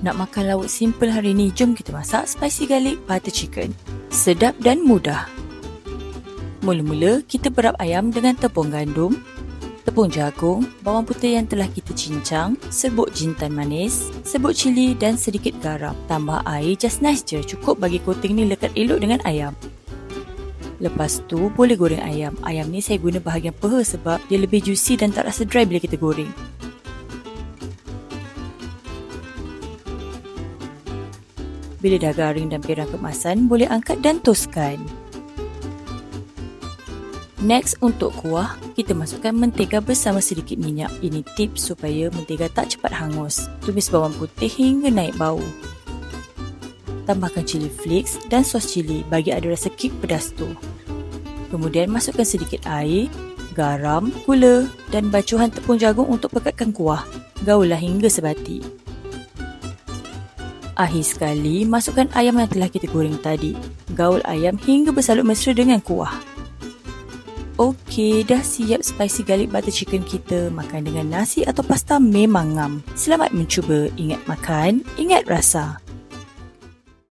Nak makan lauk simple hari ni, jom kita masak spicy garlic butter chicken. Sedap dan mudah. Mula-mula kita berap ayam dengan tepung gandum, tepung jagung, bawang putih yang telah kita cincang, serbuk jintan manis, serbuk cili dan sedikit garam. Tambah air just nice je, cukup bagi coating ni lekat elok dengan ayam. Lepas tu boleh goreng ayam. Ayam ni saya guna bahagian peha sebab dia lebih juicy dan tak rasa dry bila kita goreng. Bila dah garing dan pirang kemasan, boleh angkat dan toskan. Next, untuk kuah, kita masukkan mentega bersama sedikit minyak. Ini tips supaya mentega tak cepat hangus. Tumis bawang putih hingga naik bau. Tambahkan cili flakes dan sos cili bagi ada rasa kick pedas tu. Kemudian masukkan sedikit air, garam, gula dan bacuhan tepung jagung untuk pekatkan kuah. Gaullah hingga sebati. Akhir sekali, masukkan ayam yang telah kita goreng tadi. Gaul ayam hingga bersalut mesra dengan kuah. Okey, dah siap spicy garlic butter chicken kita. Makan dengan nasi atau pasta memang ngam. Selamat mencuba. Ingat makan, ingat rasa.